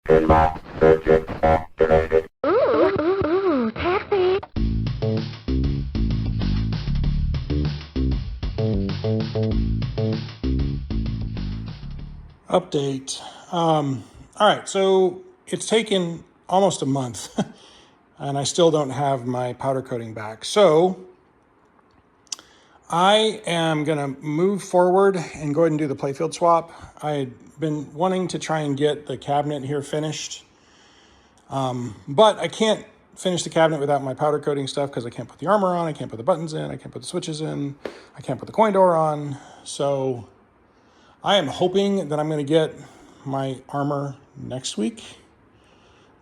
Pinball circuit activated. Ooh, taxi. Update. All right, so it's taken almost a month and I still don't have my powder coating back. So I am gonna move forward and go ahead and do the Playfield swap. I had been wanting to try and get the cabinet here finished, but I can't finish the cabinet without my powder coating stuff because I can't put the armor on, I can't put the buttons in, I can't put the switches in, I can't put the coin door on. So I am hoping that I'm gonna get my armor next week.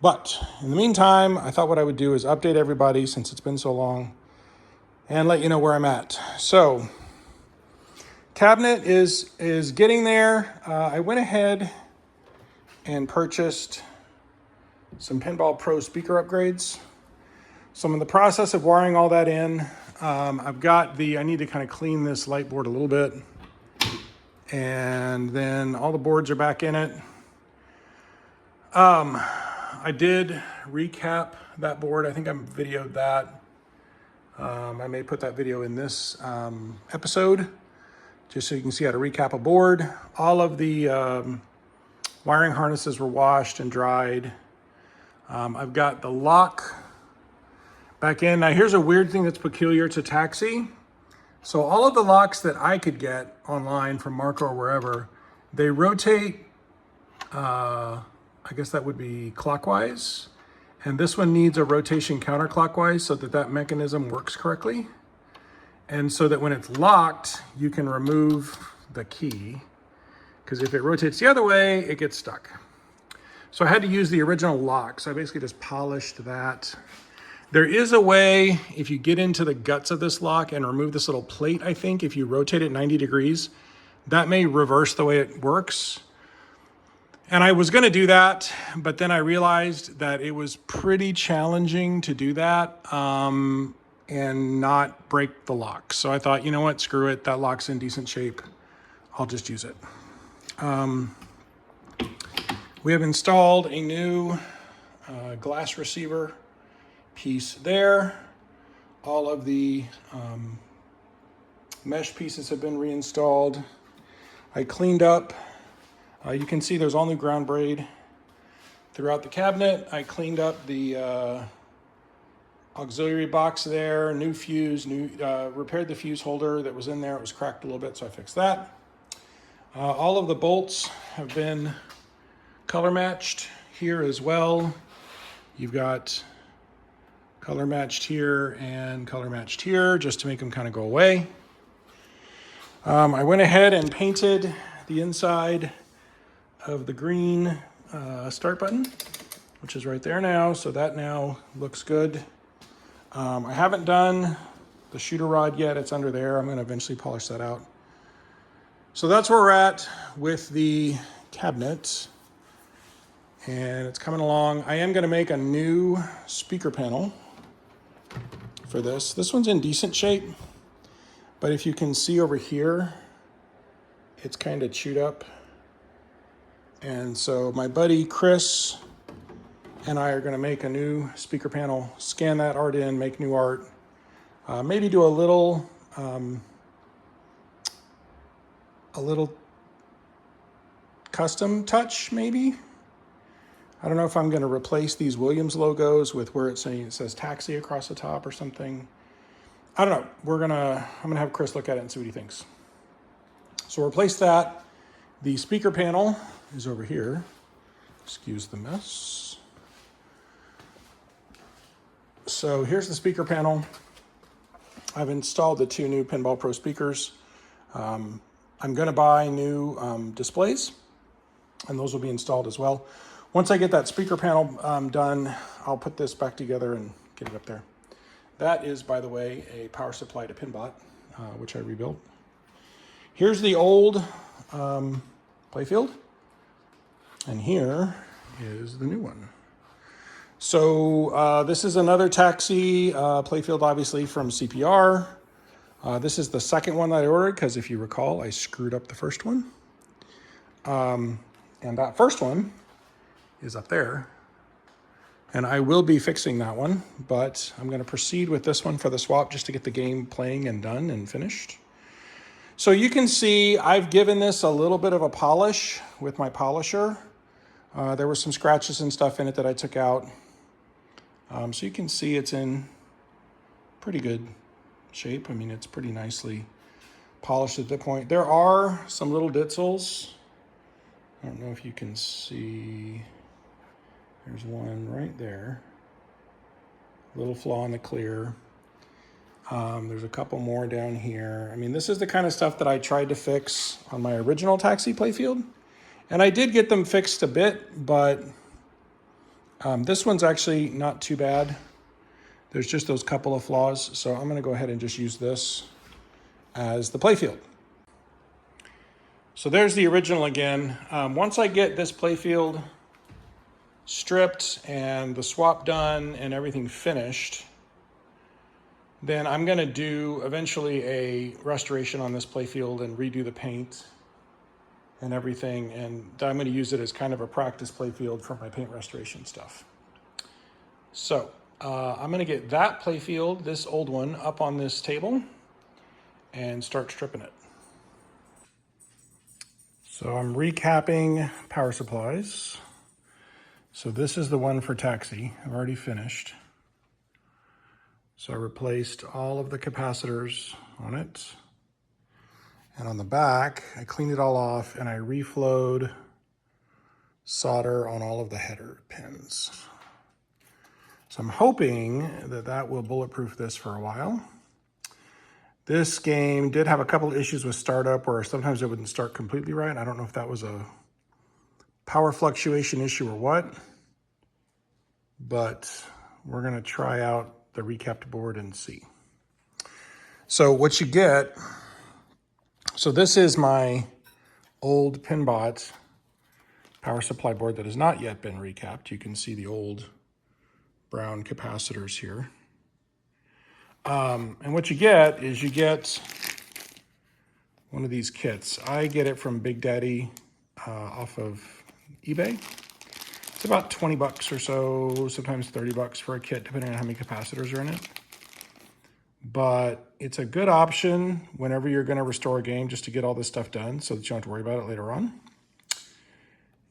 But in the meantime, I thought what I would do is update everybody since it's been so long and let you know where I'm at. So cabinet is getting there. I went ahead and purchased some Pinball Pro speaker upgrades. So I'm in the process of wiring all that in. I need to kind of clean this light board a little bit. And then all the boards are back in it. I did recap that board. I think I videoed that. I may put that video in this episode just so you can see how to recap a board. All of the wiring harnesses were washed and dried. I've got the lock back in. Now here's a weird thing that's peculiar to Taxi. So all of the locks that I could get online from Marco or wherever, they rotate, I guess that would be clockwise. And this one needs a rotation counterclockwise so that that mechanism works correctly. And so that when it's locked, you can remove the key. Because if it rotates the other way, it gets stuck. So I had to use the original lock. So I basically just polished that. There is a way, if you get into the guts of this lock and remove this little plate, I think, if you rotate it 90 degrees, that may reverse the way it works. And I was gonna do that, but then I realized that it was pretty challenging to do that and not break the lock. So I thought, you know what, screw it, that lock's in decent shape. I'll just use it. We have installed a new glass receiver piece there. All of the mesh pieces have been reinstalled. I cleaned up. You can see there's all new ground braid throughout the cabinet. I cleaned up the auxiliary box there, new fuse, repaired the fuse holder that was in there. It was cracked a little bit, so I fixed that. All of the bolts have been color matched here as well. You've got color matched here and color matched here just to make them kind of go away. I went ahead and painted the inside of the green start button, which is right there now. So that now looks good. I haven't done the shooter rod yet. It's under there. I'm going to eventually polish that out. So that's where we're at with the cabinet. And it's coming along. I am going to make a new speaker panel for this. This one's in decent shape, but if you can see over here, it's kind of chewed up. And so my buddy Chris and I are going to make a new speaker panel, scan that art in, make new art, maybe do a little custom touch maybe. I don't know if I'm going to replace these Williams logos with where it says Taxi across the top or something. I don't know. I'm going to have Chris look at it and see what he thinks. So replace that. The speaker panel is over here. Excuse the mess. So here's the speaker panel. I've installed the two new Pinball Pro speakers. I'm going to buy new displays, and those will be installed as well. Once I get that speaker panel done, I'll put this back together and get it up there. That is, by the way, a power supply to Pinbot, which I rebuilt. Here's the old Playfield, and here is the new one. So this is another Taxi Playfield, obviously, from CPR. This is the second one that I ordered, because if you recall, I screwed up the first one. And that first one is up there. And I will be fixing that one, but I'm going to proceed with this one for the swap just to get the game playing and done and finished. So you can see I've given this a little bit of a polish with my polisher. There were some scratches and stuff in it that I took out. So you can see it's in pretty good shape. I mean, it's pretty nicely polished at that point. There are some little ditzels. I don't know if you can see. There's one right there. Little flaw in the clear. There's a couple more down here. I mean, this is the kind of stuff that I tried to fix on my original taxi Playfield. And I did get them fixed a bit, but this one's actually not too bad. There's just those couple of flaws. So I'm going to go ahead and just use this as the Playfield. So there's the original again. Once I get this Playfield stripped and the swap done and everything finished, then I'm going to do eventually a restoration on this Playfield and redo the paint and everything. And I'm going to use it as kind of a practice Playfield for my paint restoration stuff. So I'm going to get that Playfield, this old one, up on this table and start stripping it. So I'm recapping power supplies. So this is the one for taxi. I've already finished. So I replaced all of the capacitors on it. And on the back, I cleaned it all off and I reflowed solder on all of the header pins. So I'm hoping that that will bulletproof this for a while. This game did have a couple of issues with startup where sometimes it wouldn't start completely right. I don't know if that was a power fluctuation issue or what, but we're gonna try out the recapped board and see. So what you get, so this is my old Pinbot power supply board that has not yet been recapped. You can see the old brown capacitors here. And what you get is you get one of these kits. I get it from Big Daddy off of eBay. It's about 20 bucks or so, sometimes 30 bucks for a kit, depending on how many capacitors are in it. But it's a good option whenever you're going to restore a game just to get all this stuff done so that you don't have to worry about it later on.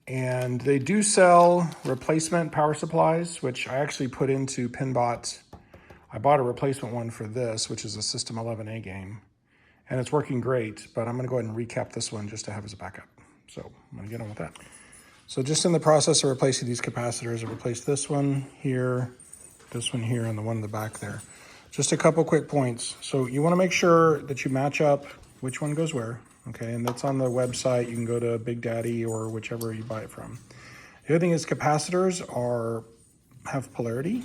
And they do sell replacement power supplies, which I actually put into Pinbot. I bought a replacement one for this, which is a System 11A game. And it's working great, but I'm going to go ahead and recap this one just to have as a backup. So I'm going to get on with that. So just in the process of replacing these capacitors, I replaced this one here, and the one in the back there. Just a couple quick points. So you want to make sure that you match up which one goes where, okay? And that's on the website. You can go to Big Daddy or whichever you buy it from. The other thing is capacitors have polarity.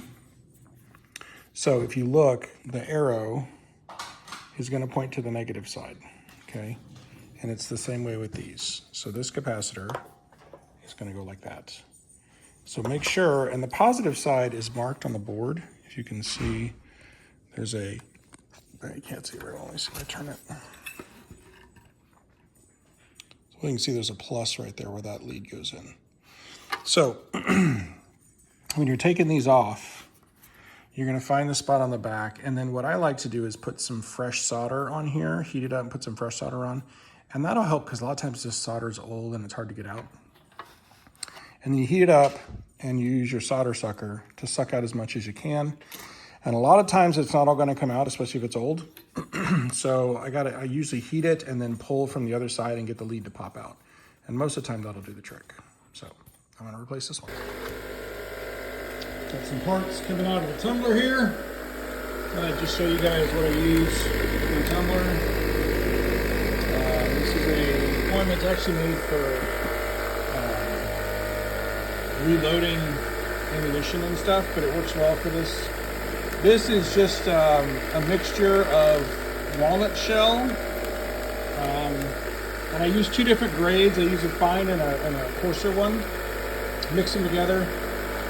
So if you look, the arrow is going to point to the negative side, okay? And it's the same way with these. So this capacitor is going to go like that. So make sure, and the positive side is marked on the board. If you can see, there's you can't see it very well. Let me see if I turn it. So you can see there's a plus right there where that lead goes in. So when you're taking these off, you're going to find the spot on the back. And then what I like to do is put some fresh solder on here, heat it up and put some fresh solder on. And that'll help because a lot of times this solder is old and it's hard to get out. And then you heat it up and you use your solder sucker to suck out as much as you can. And a lot of times it's not all going to come out, especially if it's old. So I usually heat it and then pull from the other side and get the lead to pop out. And most of the time that'll do the trick. So I'm going to replace this one. Got some parts coming out of the tumbler here. I'll just show you guys what I use in the tumbler. This is one that's actually made for reloading ammunition and stuff, but it works well for this. This is just a mixture of walnut shell, and I use two different grades. I use a fine and a coarser one, mix them together,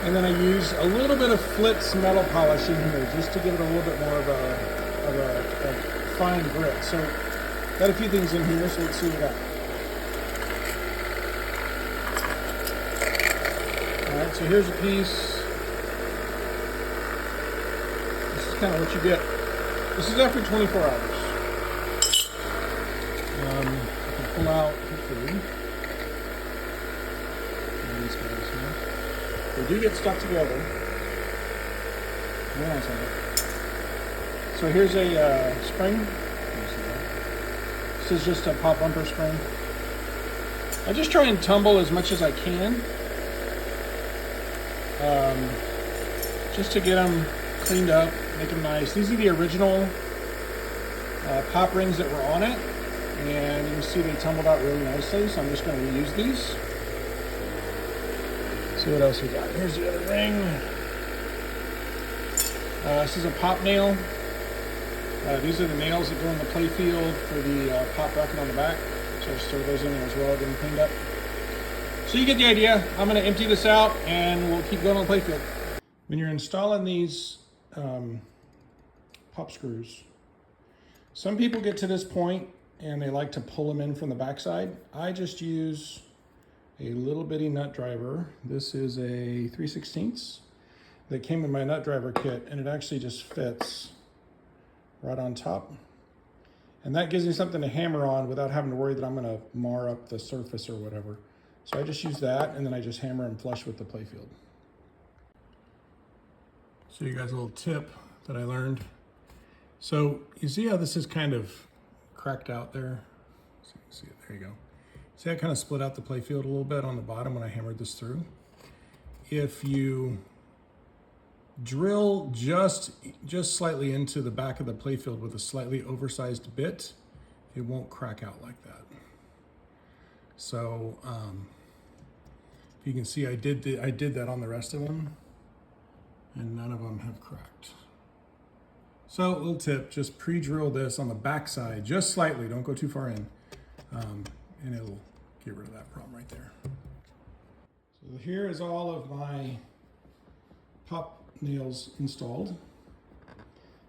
and then I use a little bit of Flitz metal polish in here just to give it a little bit more of a fine grit. So got a few things in here, so let's see what we got. so here's a piece. This is kind of what you get. This is after 24 hours. You can pull out, hopefully, these guys here. They do get stuck together. Hang on a second. So here's a spring. This is just a pop bumper spring. I just try and tumble as much as I can, just to get them cleaned up, make them nice. These are the original pop rings that were on it, and you can see they tumbled out really nicely, so I'm just going to reuse these. See what else we got. Here's the other ring. This is a pop nail. These are the nails that go in the Playfield for the pop bracket on the back. So I just throw those in there as well, get them cleaned up. So you get the idea. I'm going to empty this out and we'll keep going on the Playfield. When you're installing these pop screws, some people get to this point and they like to pull them in from the backside. I just use a little bitty nut driver. This is a 3/16 that came in my nut driver kit, and it actually just fits right on top. And that gives me something to hammer on without having to worry that I'm gonna mar up the surface or whatever. So I just use that, and then I just hammer them flush with the Playfield. So you guys, a little tip that I learned. So you see how this is kind of cracked out there? So you can see it, there you go. See I kind of split out the Playfield a little bit on the bottom when I hammered this through. If you drill just slightly into the back of the Playfield with a slightly oversized bit, it won't crack out like that. So if you can see, I did that on the rest of them, and none of them have cracked. So a little tip, just pre-drill this on the back side, just slightly, don't go too far in, and it'll get rid of that problem right there. So here is all of my pop nails installed.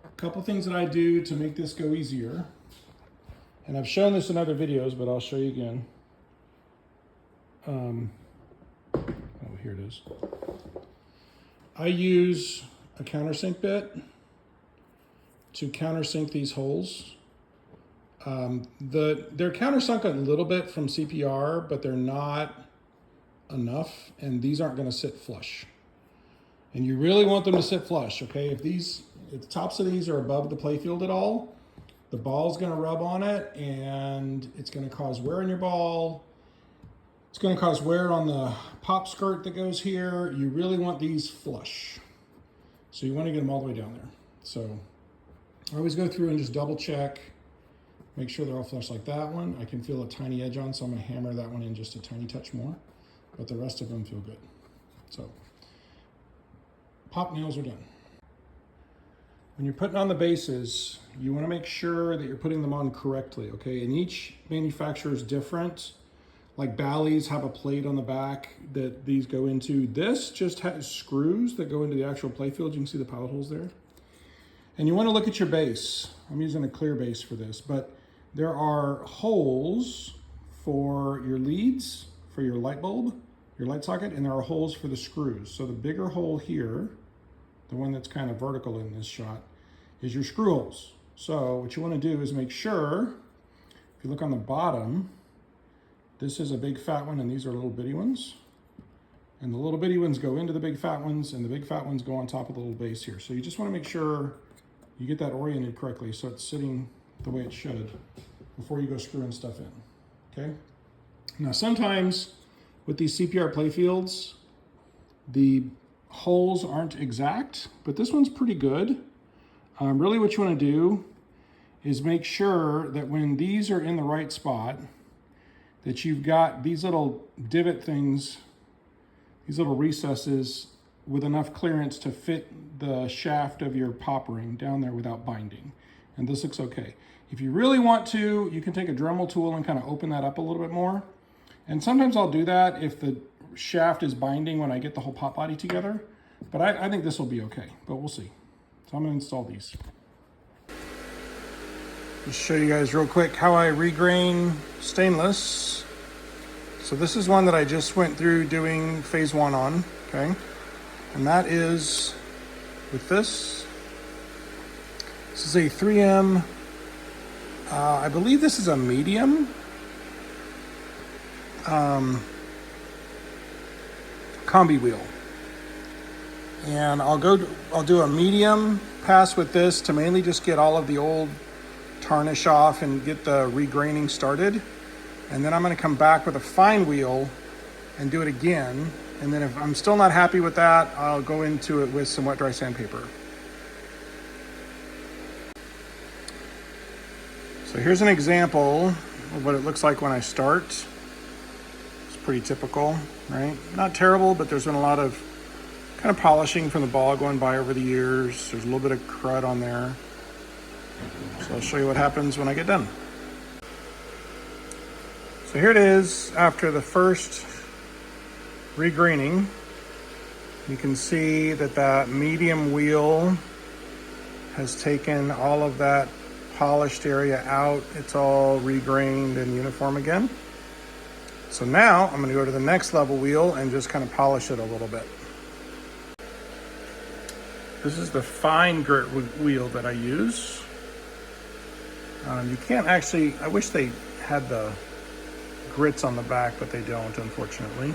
A couple things that I do to make this go easier, and I've shown this in other videos, but I'll show you again. Oh, here it is. I use a countersink bit to countersink these holes. They're countersunk a little bit from CPR, but they're not enough, and these aren't going to sit flush. And you really want them to sit flush, okay? If the tops of these are above the Playfield at all, the ball's gonna rub on it and it's gonna cause wear in your ball. It's gonna cause wear on the pop skirt that goes here. You really want these flush. So you wanna get them all the way down there. So I always go through and just double check, make sure they're all flush like that one. I can feel a tiny edge on, so I'm gonna hammer that one in just a tiny touch more, but the rest of them feel good. So pop nails are done. When you're putting on the bases, you want to make sure that you're putting them on correctly, okay? And each manufacturer is different. Like Bally's have a plate on the back that these go into. This just has screws that go into the actual Playfield. You can see the pilot holes there. And you want to look at your base. I'm using a clear base for this, but there are holes for your leads, for your light bulb, your light socket, and there are holes for the screws. So the bigger hole here, the one that's kind of vertical in this shot, is your screw holes. So what you want to do is make sure, if you look on the bottom, this is a big fat one and these are little bitty ones. And the little bitty ones go into the big fat ones and the big fat ones go on top of the little base here. So you just want to make sure you get that oriented correctly so it's sitting the way it should before you go screwing stuff in, okay? Now sometimes with these CPR Playfields, the holes aren't exact, but this one's pretty good. Really what you want to do is make sure that when these are in the right spot, that you've got these little divot things, these little recesses with enough clearance to fit the shaft of your pop ring down there without binding. And this looks okay. If you really want to, you can take a Dremel tool and kind of open that up a little bit more. And sometimes I'll do that if the shaft is binding when I get the whole pop body together. But I think this will be okay, but we'll see. So I'm gonna install these. Just show you guys real quick how I regrain stainless. So this is one that I just went through doing phase 1 on, okay? And that is with this. This is a 3M, I believe this is a medium. Combi wheel. And I'll do a medium pass with this to mainly just get all of the old tarnish off and get the regraining started. And then I'm going to come back with a fine wheel and do it again. And then if I'm still not happy with that, I'll go into it with some wet dry sandpaper. So here's an example of what it looks like when I start. It's pretty typical, right? Not terrible, but there's been a lot of kind of polishing from the ball going by over the years. There's a little bit of crud on there. So I'll show you what happens when I get done. So here it is after the first regraining. You can see that that medium wheel has taken all of that polished area out. It's all regrained and uniform again. So now I'm going to go to the next level wheel and just kind of polish it a little bit. This is the fine grit wheel that I use. You can't actually, I wish they had the grits on the back, but they don't, unfortunately.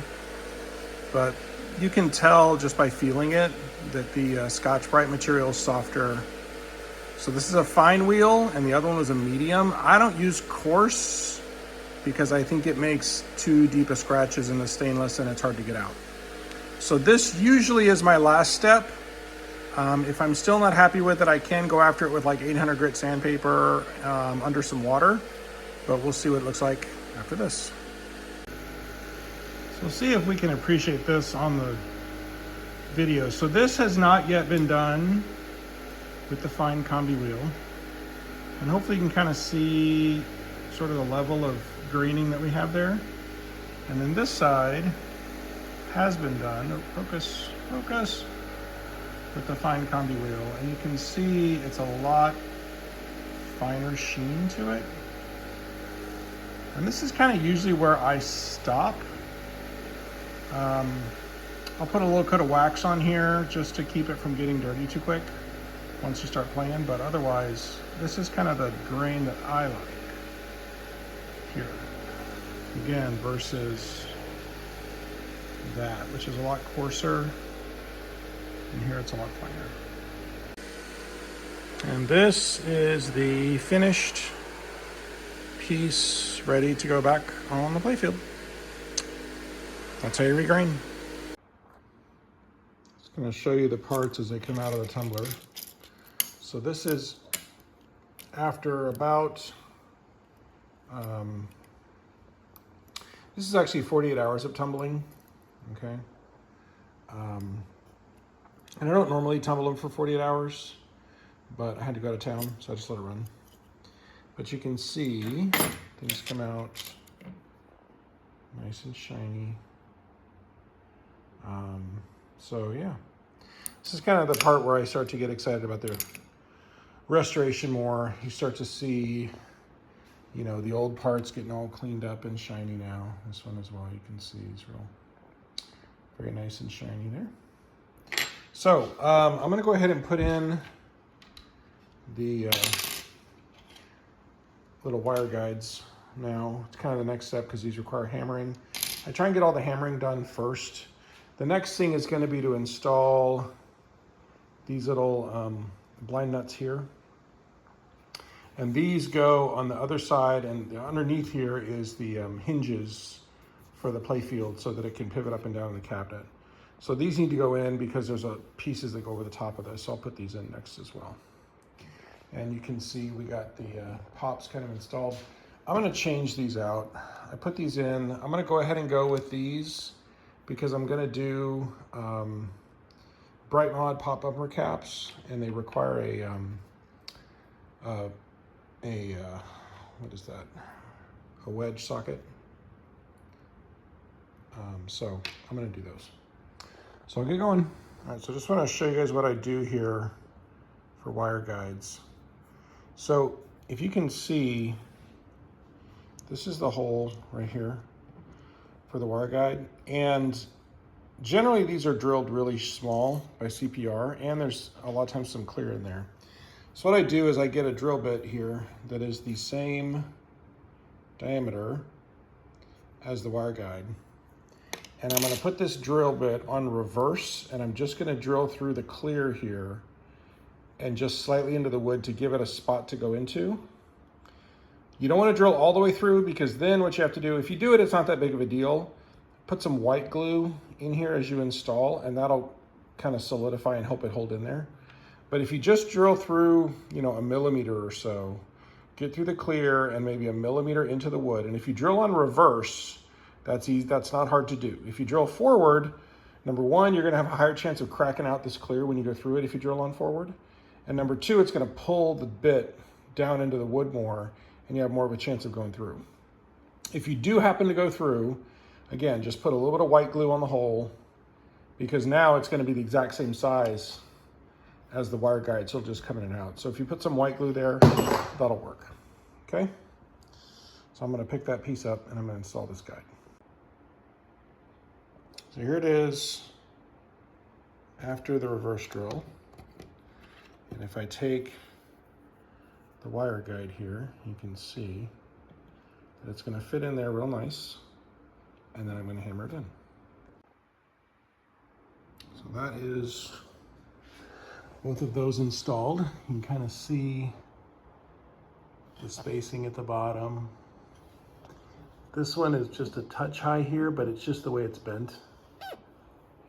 But you can tell just by feeling it that the Scotch-Brite material is softer. So this is a fine wheel and the other one was a medium. I don't use coarse because I think it makes too deep of scratches in the stainless and it's hard to get out. So this usually is my last step. If I'm still not happy with it, I can go after it with like 800 grit sandpaper under some water, but we'll see what it looks like after this. So see if we can appreciate this on the video. So this has not yet been done with the fine combi wheel. And hopefully you can kind of see sort of the level of graining that we have there. And then this side has been done. Oh, focus, focus. With the fine combi wheel, and you can see it's a lot finer sheen to it. And this is kind of usually where I stop. I'll put a little coat of wax on here just to keep it from getting dirty too quick once you start playing, but otherwise this is kind of the grain that I like here. Again, versus that, which is a lot coarser. And here it's a lot finer. And this is the finished piece ready to go back on the playfield. That's how you regrain. Just going to show you the parts as they come out of the tumbler. So this is after about, this is actually 48 hours of tumbling, okay? And I don't normally tumble them for 48 hours, but I had to go to town, so I just let it run. But you can see things come out nice and shiny. So yeah, this is kind of the part where I start to get excited about the restoration more. You start to see, you know, the old parts getting all cleaned up and shiny now. This one as well, you can see it's real, very nice and shiny there. So I'm going to go ahead and put in the little wire guides now. It's kind of the next step because these require hammering. I try and get all the hammering done first. The next thing is going to be to install these little blind nuts here. And these go on the other side, and underneath here is the hinges for the playfield so that it can pivot up and down in the cabinet. So these need to go in because there's pieces that go over the top of this. So I'll put these in next as well. And you can see we got the pops kind of installed. I'm going to change these out. I put these in. I'm going to go ahead and go with these because I'm going to do Bright Mod pop bumper caps, and they require what is that? A wedge socket. So I'm going to do those. So I'll get going. All right, so just want to show you guys what I do here for wire guides. So if you can see, this is the hole right here for the wire guide. And Generally, these are drilled really small by CPR, and there's a lot of times some clear in there. So what I do is I get a drill bit here that is the same diameter as the wire guide. And I'm gonna put this drill bit on reverse, and I'm just gonna drill through the clear here and just slightly into the wood to give it a spot to go into. You don't wanna drill all the way through, because then what you have to do, if you do it, it's not that big of a deal. Put some white glue in here as you install, and that'll kind of solidify and help it hold in there. But if you just drill through, you know, a millimeter or so, get through the clear and maybe a millimeter into the wood. And if you drill on reverse, that's easy, that's not hard to do. If you drill forward, number one, you're gonna have a higher chance of cracking out this clear when you go through it if you drill on forward. And number two, it's gonna pull the bit down into the wood more, and you have more of a chance of going through. If you do happen to go through, again, just put a little bit of white glue on the hole, because now it's gonna be the exact same size as the wire guide, so it'll just come in and out. So if you put some white glue there, that'll work, okay? So I'm gonna pick that piece up and I'm gonna install this guide. So here it is after the reverse drill. And if I take the wire guide here, you can see that it's gonna fit in there real nice, and then I'm gonna hammer it in. So that is both of those installed. You can kind of see the spacing at the bottom. This one is just a touch high here, but it's just the way it's bent.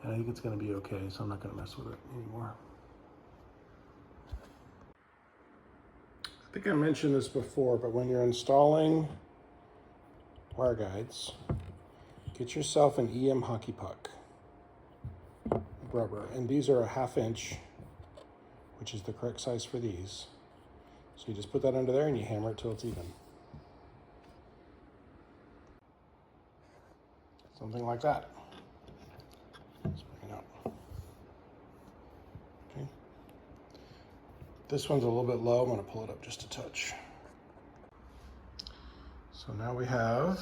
And I think it's gonna be okay, so I'm not gonna mess with it anymore. I think I mentioned this before, but when you're installing wire guides, get yourself an EM hockey puck rubber. And these are a 1/2 inch, which is the correct size for these. So you just put that under there and you hammer it till it's even. Something like that. Let's bring it up. Okay. This one's a little bit low. I'm gonna pull it up just a touch. So now we have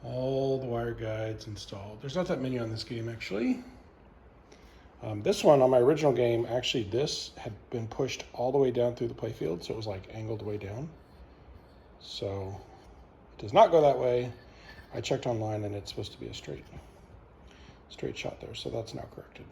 all the wire guides installed. There's not that many on this game, actually. This one on my original game, actually this had been pushed all the way down through the playfield, so it was like angled way down. So it does not go that way. I checked online and it's supposed to be a straight shot there, so that's now corrected.